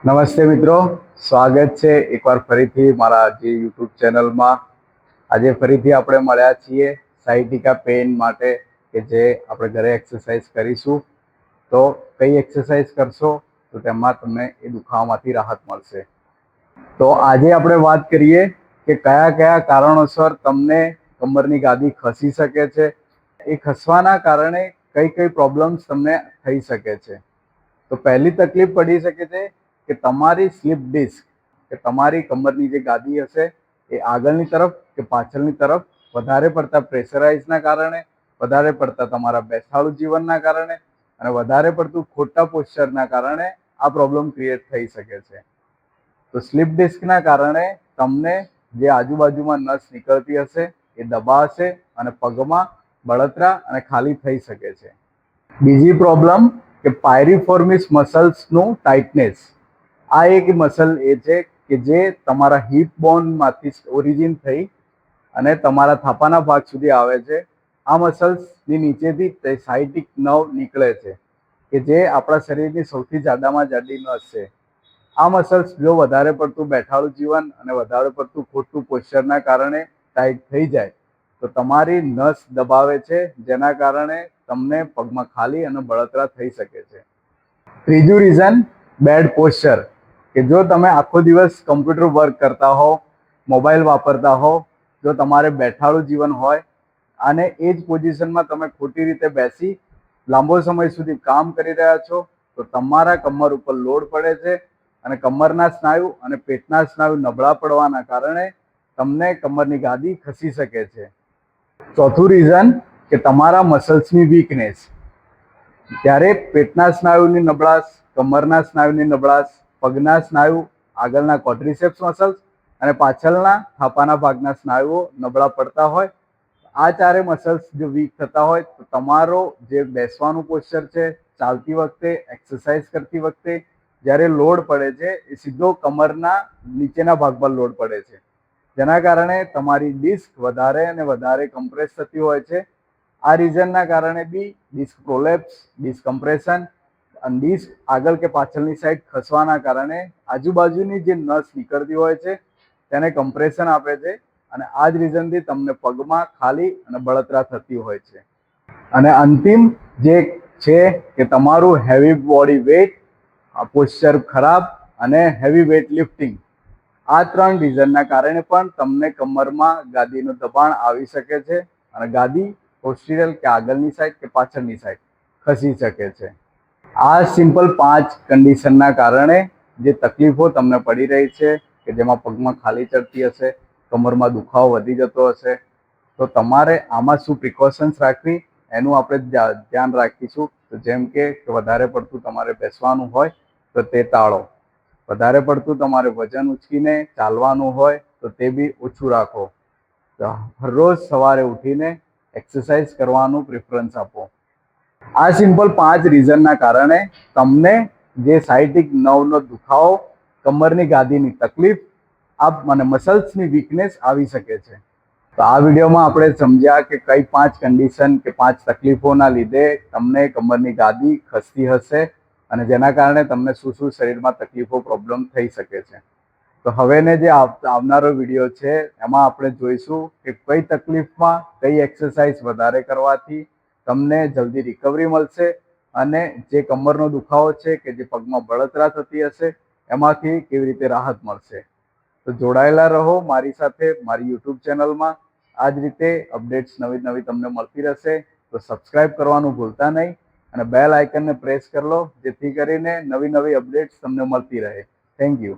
નમસ્તે મિત્રો, સ્વાગત છે એકવાર ફરીથી મારા જે યુટ્યુબ ચેનલમાં. આજે ફરીથી આપણે મળ્યા છીએ સાયટિકા પેઇન માટે કે જે આપણે ઘરે એક્સરસાઇઝ કરીશું. તો કઈ એક્સરસાઇઝ કરશો તો તેમાં તમને એ દુખાવામાંથી રાહત મળશે. તો આજે આપણે વાત કરીએ કે કયા કયા કારણોસર તમને કમરની ગાદી ખસી શકે છે, એ ખસવાના કારણે કઈ કઈ પ્રોબ્લેમ્સ તમને થઈ શકે છે. તો પહેલી તકલીફ પડી શકે છે કે તમારી સ્લીપ ડિસ્ક, કે તમારી કમરની જે ગાદી હશે એ આગળની તરફ કે પાછળની તરફ વધારે પડતા પ્રેશરાઇઝના કારણે, વધારે પડતા તમારા બેસાડું જીવનના કારણે અને વધારે પડતું ખોટા પોસ્ચરના કારણે આ પ્રોબ્લેમ ક્રિએટ થઈ શકે છે. તો સ્લીપ ડિસ્કના કારણે તમને જે આજુબાજુમાં નસ નીકળતી હશે એ દબાશે અને પગમાં બળતરા અને ખાલી થઈ શકે છે. બીજી પ્રોબ્લેમ કે પાયરીફોર્મિસ મસલ્સનું ટાઇટનેસ. આ એક મસલ એ છે કે જે તમારા હિપ બોનમાંથી ઓરિજિન થઈ અને તમારા થાપાના ભાગ સુધી આવે છે. આ મસલ્સની નીચેથી સાયટિક નર્વ નીકળે છે કે જે આપણા શરીરની સૌથી જાડામાં જાડી નસ છે. આ મસલ્સ જો વધારે પડતું બેઠાડું જીવન અને વધારે પડતું ખોટું પોસ્ચરના કારણે ટાઈટ થઈ જાય તો તમારી નસ દબાવે છે, જેના કારણે તમને પગમાં ખાલી અને બળતરા થઈ શકે છે. ત્રીજું રીઝન બેડ પોસ્ચર, કે જો તમે આખો દિવસ કમ્પ્યુટર વર્ક કરતા હો, મોબાઈલ વાપરતા હો, જો તમારે બેઠાડું જીવન હોય અને એ જ પોઝિશનમાં તમે ખોટી રીતે બેસી લાંબો સમય સુધી કામ કરી રહ્યા છો તો તમારા કમર ઉપર લોડ પડે છે અને કમરના સ્નાયુ અને પેટના સ્નાયુ નબળા પડવાના કારણે તમને કમરની ગાદી ખસી શકે છે. ચોથું રીઝન કે તમારા મસલ્સની વીકનેસ. ત્યારે પેટના સ્નાયુની નબળાશ, કમરના સ્નાયુની નબળાશ, પગના સ્નાયુ, આગળના ક્વોડ્રિસેપ્સ મસલ્સ અને પાછળના થાપાના ભાગના સ્નાયુઓ નબળા પડતા હોય, આ ચારે મસલ્સ જો વીક થતા હોય તો તમારો જે બેસવાનું પોસ્ચર છે, ચાલતી વખતે, એક્સરસાઇઝ કરતી વખતે જ્યારે લોડ પડે છે એ સીધો કમરના નીચેના ભાગ પર લોડ પડે છે, જેના કારણે તમારી ડિસ્ક વધારે અને વધારે કમ્પ્રેસ થતી હોય છે. આ રીઝનના કારણે બી ડિસ્ક પ્રોલેપ્સ, ડિસ્ક કમ્પ્રેશન અને ડિસ્ક આગળ કે પાછળની સાઈડ ખસવાના કારણે આજુબાજુની જે નસ નીકળતી હોય છે તેને કમ્પ્રેશન આપે છે અને આ જ રીઝનથી તમને પગમાં ખાલી અને બળતરા થતી હોય છે. અને અંતિમ જે છે કે તમારું હેવી બોડી વેઇટ, પોસ્ચર ખરાબ અને હેવી વેઇટ લિફ્ટિંગ. આ ત્રણ રીઝનના કારણે પણ તમને કમરમાં ગાદીનું દબાણ આવી શકે છે અને ગાદી પોસ્ટિરિયર કે આગળની સાઈડ કે પાછળની સાઈડ ખસી શકે છે. આ સિમ્પલ 5 કન્ડિશનના કારણે જે તકલીફો તમને પડી રહી છે કે જેમાં પગમાં ખાલી ચડતી હશે, કમરમાં દુખાવો વધી જતો હશે, તો તમારે આમાં શું પ્રિકોશન્સ રાખવી એનું આપણે ધ્યાન રાખીશું. તો જેમ કે વધારે પડતું તમારે બેસવાનું હોય તો તે ટાળો, વધારે પડતું તમારે વજન ઉચકીને ચાલવાનું હોય તો તે બી ઓછું રાખો. હરરોજ સવારે ઉઠીને એક્સરસાઇઝ કરવાનું પ્રિફરન્સ આપો. આ સિમ્પલ 5 રીઝનના કારણે તમને જે સાયટિક નર્વનો દુખાવો, કમરની ગાદીની તકલીફ અને મસલ્સની વીકનેસ આવી શકે છે. તો આ વિડીયોમાં આપણે સમજ્યા કે કઈ 5 કન્ડિશન કે 5 તકલીફોના લીધે તમને કમરની ગાદી ખસતી હશે અને જેના કારણે તમને શું શું શરીરમાં તકલીફો, પ્રોબ્લેમ થઈ શકે છે. તો હવેને જે આવનારો વિડીયો છે એમાં આપણે જોઈશું કે કઈ તકલીફમાં કઈ એક્સરસાઇઝ વધારે કરવાથી તમને જલ્દી રિકવરી મળશે અને જે કમરનો દુખાવો છે કે જે પગમાં બળતરા થતી હશે એમાંથી કેવી રીતે રાહત મળશે. તો જોડાયેલા રહો મારી સાથે, મારી યુટ્યુબ ચેનલમાં. આ જ રીતે અપડેટ્સ નવી નવી તમને મળતી રહેશે. તો સબસ્ક્રાઇબ કરવાનું ભૂલતા નહીં અને બેલ આઇકનને પ્રેસ કરી લો, જેથી કરીને નવી નવી અપડેટ્સ તમને મળતી રહે. Thank you.